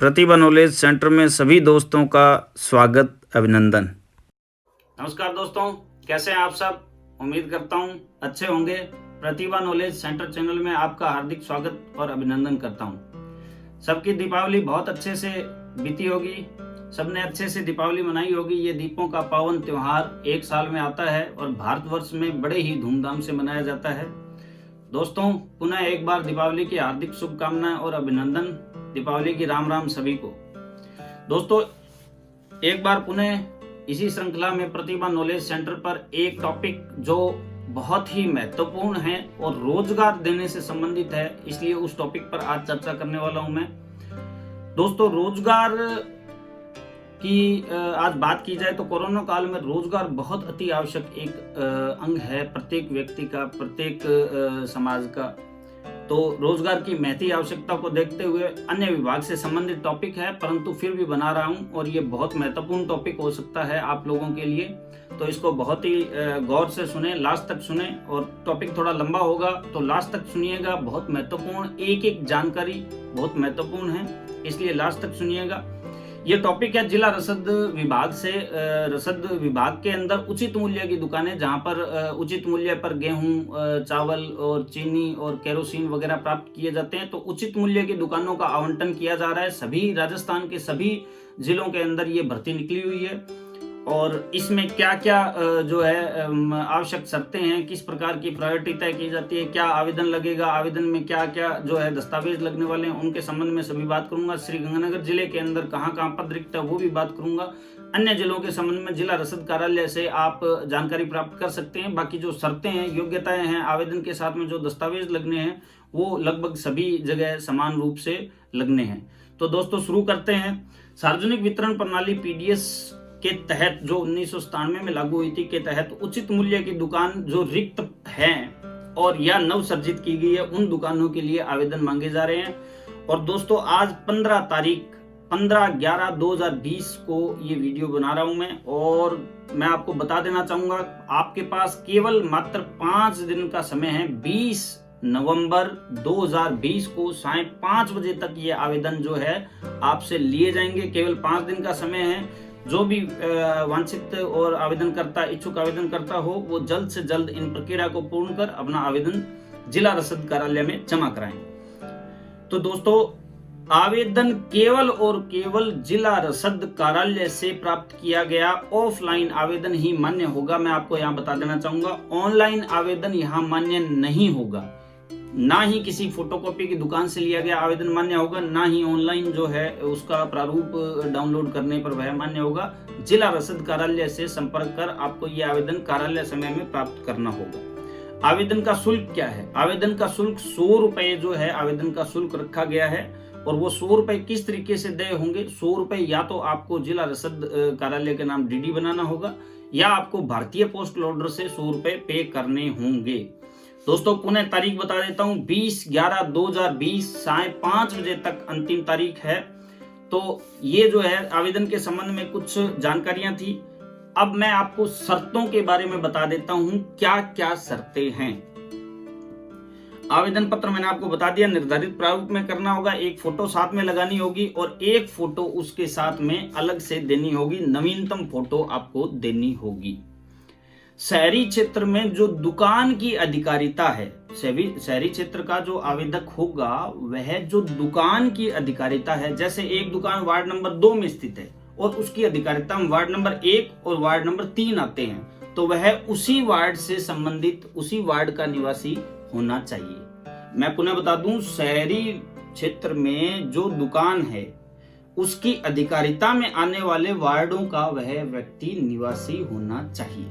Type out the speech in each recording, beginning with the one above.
प्रतिभा knowledge centre में सभी दोस्तों का स्वागत, अभिनंदन। नमस्कार दोस्तों, कैसे हैं आप सब? उम्मीद करता हूं अच्छे होंगे। प्रतिभा नॉलेज सेंटर चैनल में आपका हार्दिक स्वागत और अभिनंदन करता हूं। सबकी दीपावली बहुत अच्छे से बीती होगी, सबने अच्छे से दीपावली मनाई होगी। ये दीपों का पावन त्योहार एक साल में आता है और भारतवर्ष में बड़े ही धूमधाम से मनाया जाता है। दोस्तों, पुनः एक बार दीपावली की हार्दिक शुभकामनाएं और अभिनंदन। दीपावली की राम राम सभी को। दोस्तों, एक बार पुनः इसी श्रृंखला में प्रतिभा नॉलेज सेंटर पर एक टॉपिक जो बहुत ही महत्वपूर्ण है और रोजगार देने से संबंधित है, इसलिए उस टॉपिक पर आज चर्चा करने वाला हूं मैं। दोस्तों, रोजगार की आज बात की जाए तो कोरोना काल में रोजगार बहुत अति आवश्यक एक अंग है प्रत्येक व्यक्ति का, प्रत्येक समाज का। तो रोजगार की महती आवश्यकता को देखते हुए अन्य विभाग से संबंधित टॉपिक है, परंतु फिर भी बना रहा हूं और ये बहुत महत्वपूर्ण टॉपिक हो सकता है आप लोगों के लिए। तो इसको बहुत ही गौर से सुने, लास्ट तक सुने, और टॉपिक थोड़ा लंबा होगा तो लास्ट तक सुनिएगा। बहुत महत्वपूर्ण, एक एक जानकारी बहुत महत्वपूर्ण है, इसलिए लास्ट तक सुनिएगा। ये टॉपिक है जिला रसद विभाग से। रसद विभाग के अंदर उचित मूल्य की दुकानें, जहां पर उचित मूल्य पर गेहूं, चावल और चीनी और केरोसिन वगैरह प्राप्त किए जाते हैं। तो उचित मूल्य की दुकानों का आवंटन किया जा रहा है। सभी राजस्थान के सभी जिलों के अंदर ये भर्ती निकली हुई है और इसमें क्या क्या जो है आवश्यक शर्तें हैं, किस प्रकार की प्रायोरिटी तय की जाती है, क्या आवेदन लगेगा, आवेदन में क्या क्या जो है दस्तावेज लगने वाले हैं, उनके संबंध में सभी बात करूंगा। श्री गंगानगर जिले के अंदर कहां कहां पद रिक्त है वो भी बात करूंगा। अन्य जिलों के संबंध में जिला रसद कार्यालय से आप जानकारी प्राप्त कर सकते हैं। बाकी जो शर्तें हैं, योग्यताएं हैं, आवेदन के साथ में जो दस्तावेज लगने हैं वो लगभग सभी जगह समान रूप से लगने हैं। तो दोस्तों, शुरू करते हैं। सार्वजनिक वितरण प्रणाली पीडीएस के तहत जो 1997 में लागू हुई थी के तहत उचित मूल्य की दुकान जो रिक्त है और या नव सर्जित की गई है, उन दुकानों के लिए आवेदन मांगे जा रहे हैं। और दोस्तों, आज 15/11/2020 को ये वीडियो बना रहा हूं मैं, और मैं आपको बता देना चाहूंगा आपके पास केवल मात्र 5 दिन का समय है। 20 नवंबर 2020 को साढ़े 5 बजे तक ये आवेदन जो है आपसे लिए जाएंगे। केवल 5 दिन का समय है। जो भी वांछित और आवेदनकर्ता, इच्छुक आवेदनकर्ता हो, वो जल्द से जल्द इन प्रक्रिया को पूर्ण कर अपना आवेदन जिला रसद कार्यालय में जमा कराएं। तो दोस्तों, आवेदन केवल और केवल जिला रसद कार्यालय से प्राप्त किया गया ऑफलाइन आवेदन ही मान्य होगा। मैं आपको यहाँ बता देना चाहूंगा, ऑनलाइन आवेदन यहाँ मान्य नहीं होगा। ना ही किसी फोटोकॉपी की दुकान से लिया गया आवेदन मान्य होगा, ना ही ऑनलाइन जो है उसका प्रारूप डाउनलोड करने पर वह मान्य होगा। जिला रसद कार्यालय से संपर्क कर आपको यह आवेदन कार्यालय समय में प्राप्त करना होगा। आवेदन का शुल्क क्या है? आवेदन का शुल्क 100 रुपए जो है आवेदन का शुल्क रखा गया है। और वो 100 रुपए किस तरीके से देय होंगे? 100 रुपए या तो आपको जिला रसद कार्यालय के नाम डीडी बनाना होगा, या आपको भारतीय पोस्टल ऑर्डर से 100 रुपए पे करने होंगे। दोस्तों, पुनः तारीख बता देता हूं, 20/11/2020 साढ़े 5 बजे तक अंतिम तारीख है। तो ये जो है आवेदन के संबंध में कुछ जानकारियां थी। अब मैं आपको शर्तों के बारे में बता देता हूं, क्या क्या शर्तें हैं। आवेदन पत्र मैंने आपको बता दिया, निर्धारित प्रारूप में करना होगा। एक फोटो साथ में लगानी होगी और एक फोटो उसके साथ में अलग से देनी होगी। नवीनतम फोटो आपको देनी होगी। शहरी क्षेत्र में जो दुकान की अधिकारिता है, शहरी क्षेत्र का जो आवेदक होगा वह जो दुकान की अधिकारिता है, जैसे एक दुकान वार्ड नंबर 2 में स्थित है और उसकी अधिकारिता वार्ड नंबर 1 और वार्ड नंबर 3 आते हैं, तो वह उसी वार्ड से संबंधित, उसी वार्ड का निवासी होना चाहिए। मैं पुनः बता दूं, शहरी क्षेत्र में जो दुकान है उसकी अधिकारिता में आने वाले वार्डों का वह व्यक्ति निवासी होना चाहिए।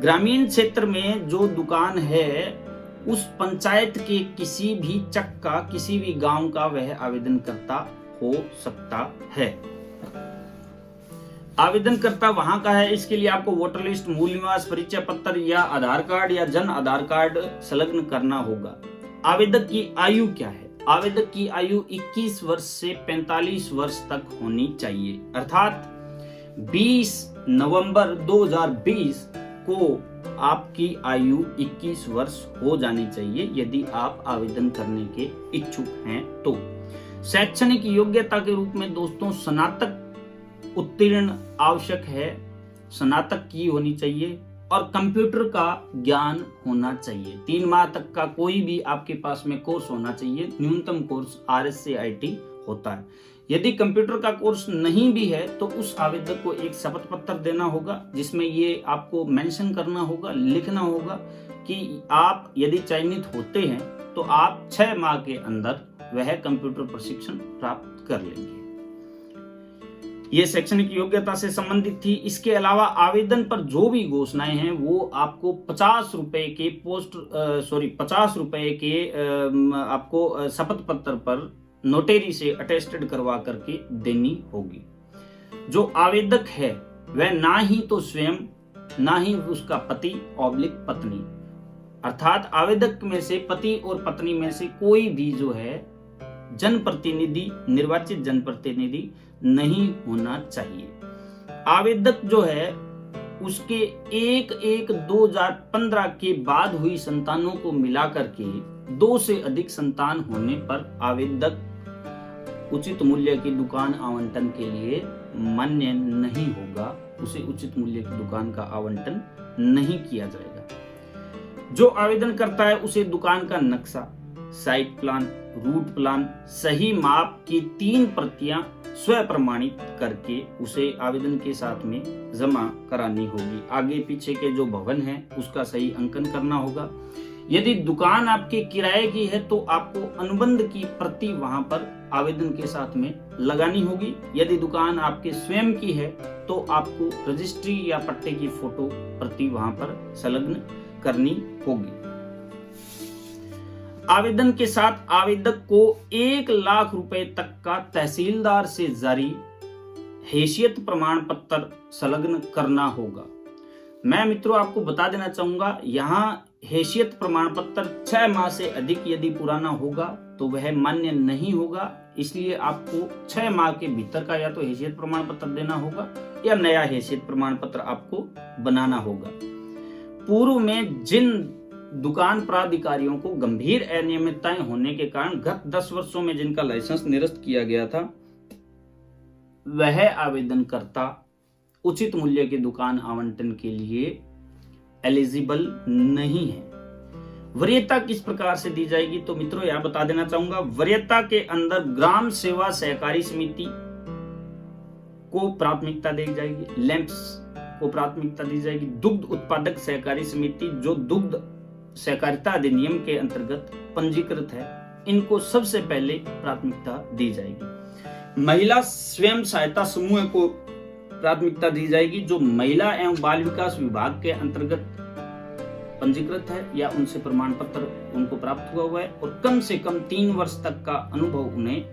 ग्रामीण क्षेत्र में जो दुकान है उस पंचायत के किसी भी चक का, किसी भी गांव का वह आवेदनकर्ता हो सकता है। आवेदनकर्ता वहां का है, इसके लिए आपको वोटर लिस्ट, मूल निवास, परिचय पत्र या आधार कार्ड या जन आधार कार्ड संलग्न करना होगा। आवेदक की आयु क्या है? आवेदक की आयु 21 वर्ष से 45 वर्ष तक होनी चाहिए। अर्थात 20 नवंबर 2020 को आपकी आयु 21 वर्ष हो जानी चाहिए यदि आप आवेदन करने के इच्छुक हैं तो। शैक्षणिक योग्यता के रूप में दोस्तों स्नातक उत्तीर्ण आवश्यक है, स्नातक की होनी चाहिए और कंप्यूटर का ज्ञान होना चाहिए। 3 माह तक का कोई भी आपके पास में कोर्स होना चाहिए। न्यूनतम कोर्स RSCIT होता है। यदि कंप्यूटर का कोर्स नहीं भी है तो उस आवेदक को एक शपथ पत्र देना होगा, जिसमें ये आपको मेंशन करना होगा, लिखना होगा कि आप यदि चयनित होते हैं तो आप 6 माह के अंदर वह कंप्यूटर प्रशिक्षण प्राप्त कर लेंगे। ये शैक्षणिक योग्यता से संबंधित थी। इसके अलावा आवेदन पर जो भी घोषणाएं हैं वो आपको 50 रुपए के 50 रुपए के आपको शपथ पत्र पर नोटेरी से अटेस्टेड करवा करके देनी होगी। जो आवेदक है वह ना ही तो स्वयं ना ही उसका पति ऑब्लिक पत्नी, अर्थात आवेदक में से पति और पत्नी में से कोई भी जो है जनप्रतिनिधि, निर्वाचित जनप्रतिनिधि नहीं होना चाहिए। आवेदक जो है उसके 1/1/2015 के बाद हुई संतानों को मिलाकर के 2 से अधिक संतान होने पर आवेदक उचित मूल्य की दुकान आवंटन के लिए मान्य नहीं होगा। उसे उचित मूल्य की दुकान का आवंटन नहीं किया जाएगा। जो आवेदन करता है उसे दुकान का नक्शा, साइट प्लान, रूट प्लान, सही माप की 3 प्रतियां स्व प्रमाणित करके उसे आवेदन के साथ में जमा करानी होगी। आगे पीछे के जो भवन है उसका सही अंकन करना होगा। यदि दुकान आपके किराए की है तो आपको अनुबंध की प्रति वहां पर आवेदन के साथ में लगानी होगी। यदि दुकान आपके स्वयं की है तो आपको रजिस्ट्री या पट्टे की फोटो प्रति वहां पर संलग्न करनी होगी। आवेदन के साथ आवेदक को 1 लाख रुपए तक का तहसीलदार से जारी हैसियत प्रमाण पत्र संलग्न करना होगा। मैं मित्रों आपको बता देना चाहूंगा, यहाँ हैसियत प्रमाण पत्र 6 माह से अधिक यदि पुराना होगा तो वह मान्य नहीं होगा। इसलिए आपको 6 माह के भीतर का या तो हैसियत प्रमाण पत्र देना होगा या नया हैसियत प्रमाण पत्र आपको बनाना होगा। पूर्व में जिन दुकान प्राधिकारियों को गंभीर अनियमितताएं होने के कारण गत 10 वर्षों में जिनका लाइसेंस निरस्त किया गया था, वह आवेदनकर्ता उचित मूल्य की दुकान आवंटन के लिए एलिजिबल नहीं है। वरीयता किस प्रकार से दी जाएगी तो मित्रों यह बता देना चाहूंगा, वरीयता के अंदर ग्राम सेवा सहकारी समिति को प्राथमिकता दी जाएगी, लैंप्स को प्राथमिकता दी जाएगी, दुग्ध उत्पादक सहकारी समिति जो दुग्ध सहकारिता अधिनियम के अंतर्गत पंजीकृत है, इनको सबसे पहले प्राथमिकता दी जाएगी। महिला स्वयं सहायता समूह को प्राथमिकता दी जाएगी जो महिला एवं बाल विकास विभाग के अंतर्गत पंजीकृत है या उनसे प्रमाण पत्र उनको प्राप्त हुआ है और कम से कम 3 वर्ष तक का अनुभव उन्हें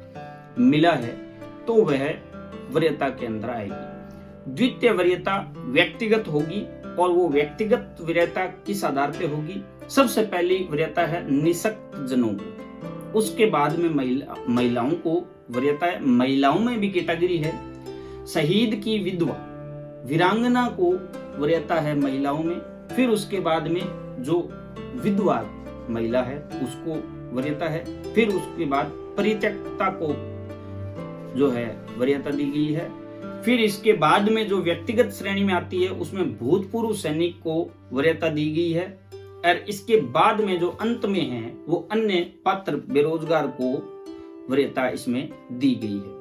मिला है, तो वह वरीयता के अंदर आएगी। द्वितीय वरीयता व्यक्तिगत होगी और वो व्यक्तिगत वरीयता किस आधार पे होगी? सबसे पहली वरीयता है निःशक्त जनों को, उसके बाद में महिलाओं को वरीयता है। महिलाओं में भी कैटेगरी है। शहीद की विधवा वीरांगना को वरीयता है महिलाओं में। फिर उसके बाद में जो विधवा महिला है उसको वरीयता है। फिर उसके बाद परित्यक्ता को जो है वरीयता दी गई है। फिर इसके बाद में जो व्यक्तिगत श्रेणी में आती है उसमें भूतपूर्व सैनिक को वरीयता दी गई है। और इसके बाद में जो अंत में है वो अन्य पात्र बेरोजगार को वरीयता इसमें दी गई है।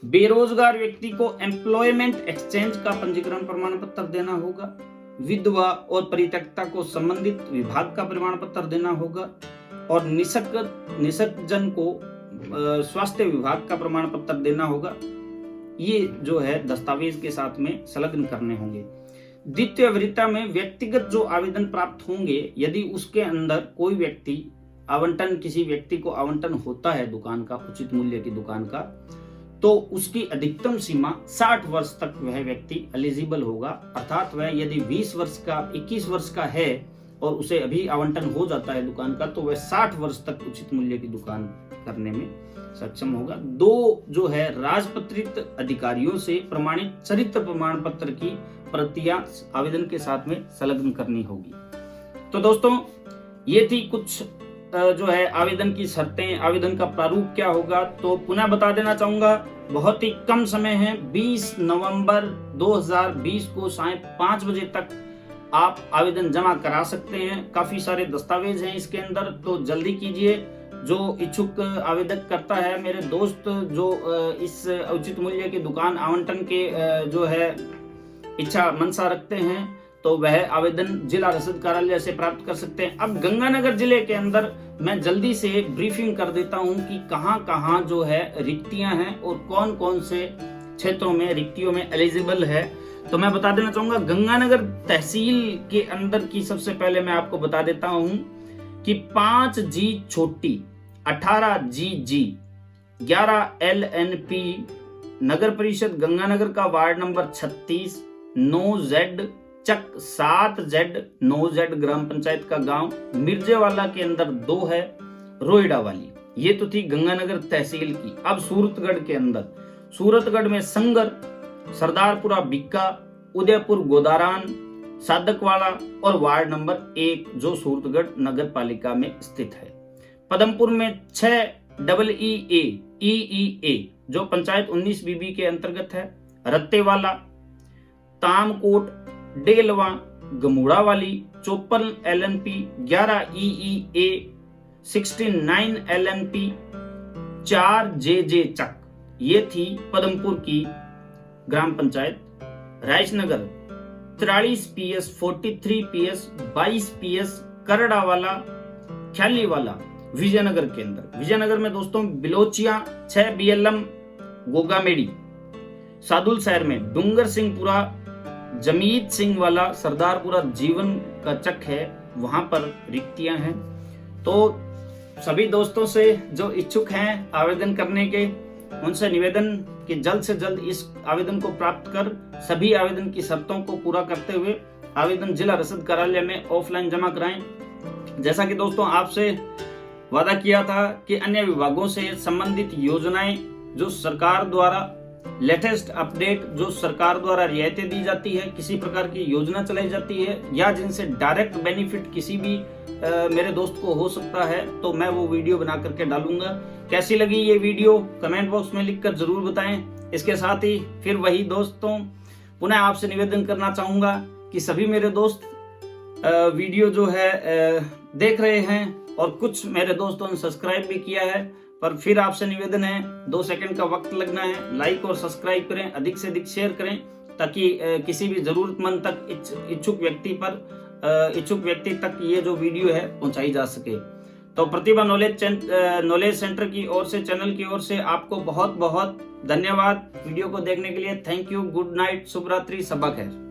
बेरोजगार व्यक्ति को एम्प्लॉयमेंट एक्सचेंज का पंजीकरण प्रमाण पत्र देना होगा। विधवा और परित्यक्ता को संबंधित विभाग का प्रमाण पत्र देना होगा और निःशक्त जन को स्वास्थ्य विभाग का प्रमाण पत्र देना होगा। ये जो है दस्तावेज के साथ में संलग्न करने होंगे। द्वितीय वरीयता में व्यक्तिगत जो आवेदन प्राप्त होंगे, यदि उसके अंदर कोई व्यक्ति आवंटन, किसी व्यक्ति को आवंटन होता है दुकान का, उचित मूल्य की दुकान का, तो उसकी अधिकतम सीमा 60 वर्ष तक वह व्यक्ति एलिजिबल होगा। अर्थात वह यदि 20 वर्ष का 21 वर्ष का है और उसे अभी आवंटन हो जाता है दुकान का, तो वह 60 वर्ष तक उचित मूल्य की दुकान करने में सक्षम होगा। 2 जो है राजपत्रित अधिकारियों से प्रमाणित चरित्र प्रमाण पत्र की प्रतियां आवेदन के साथ में संलग्न करनी होगी। तो दोस्तों ये थी कुछ जो है आवेदन की शर्तें, आवेदन का प्रारूप क्या होगा, तो पुनः बता देना चाहूंगा बहुत ही कम समय है। 20 नवंबर 2020 को सायं 5 बजे तक आप आवेदन जमा करा सकते हैं। काफी सारे दस्तावेज हैं इसके अंदर, तो जल्दी कीजिए। जो इच्छुक आवेदक करता है, मेरे दोस्त जो इस उचित मूल्य की दुकान आवंटन के जो है इच्छा मनसा रखते हैं, तो वह आवेदन जिला रसद कार्यालय से प्राप्त कर सकते हैं। अब गंगानगर जिले के अंदर मैं जल्दी से ब्रीफिंग कर देता हूं कि कहां जो है रिक्तियां हैं और कौन कौन से क्षेत्रों में रिक्तियों में एलिजिबल है। तो मैं बता देना चाहूंगा, गंगानगर तहसील के अंदर की सबसे पहले मैं आपको बता देता हूं कि 5G छोटी, 18GG, 11LNP, नगर परिषद गंगानगर का वार्ड नंबर 36, 9Z चक, 7Z, 9Z ग्राम पंचायत का गांव मिर्जेवाला के अंदर 2 है, रोहिड़ा वाली। ये तो थी गंगानगर तहसील की। अब सूरतगढ़ के अंदर, सूरतगढ़ में संगर, सरदारपुरा बिक्का, उदयपुर गोदारान, सादकवाड़ा और वार्ड नंबर 1 जो सूरतगढ़ नगर पालिका में स्थित है। पदमपुर में 6EEA जो पंचायत 19BB के अंतर्गत है, रत्तेवाला, तामकोट, डेलवा, गमुड़ा वाली, 54LNP, 11EEA, 69LNP, 4JJ चक। ये थी पदमपुर की ग्राम panchayat. राइसनगर 43PS, 43PS, 22PS, करड़ावाला, ख्यालीवाला Vijayanagar के अंदर। विजयनगर में दोस्तों बिलोचिया 6BLM, गोगामेड़ी। सादुल शहर में डूंगर सिंहपुरा, जमीत सिंह वाला, सरदारपुरा जीवन का चक है, वहां पर रिक्तियां हैं। तो सभी दोस्तों से जो इच्छुक हैं आवेदन करने के, उनसे निवेदन कि जल्द से जल्द इस आवेदन को प्राप्त कर सभी आवेदन की शर्तों को पूरा करते हुए आवेदन जिला रसद कार्यालय में ऑफलाइन जमा कराएं। जैसा कि दोस्तों आपसे वादा किया था कि अन्य विभागों से संबंधित योजनाएं जो सरकार द्वारा लेटेस्ट अपडेट, जो सरकार द्वारा रियायतें दी जाती है, किसी प्रकार की योजना चलाई जाती है या जिनसे डायरेक्ट बेनिफिट किसी भी मेरे दोस्त को हो सकता है, तो मैं वो वीडियो बना करके डालूंगा। कैसी लगी ये वीडियो कमेंट बॉक्स में लिखकर जरूर बताएं। इसके साथ ही फिर वही दोस्तों पुनः आपसे निवेदन करना चाहूंगा कि सभी मेरे दोस्त वीडियो जो है देख रहे हैं और कुछ मेरे दोस्तों ने सब्सक्राइब भी किया है, पर फिर आपसे निवेदन है 2 सेकंड का वक्त लगना है, लाइक और सब्सक्राइब करें, अधिक से अधिक शेयर करें ताकि किसी भी जरूरतमंद तक इच्छुक व्यक्ति तक ये जो वीडियो है पहुंचाई जा सके। तो प्रतिभा नॉलेज सेंटर की ओर से, चैनल की ओर से आपको बहुत बहुत धन्यवाद वीडियो को देखने के लिए। थैंक यू, गुड नाइट, शुभ रात्रि, सबा खैर।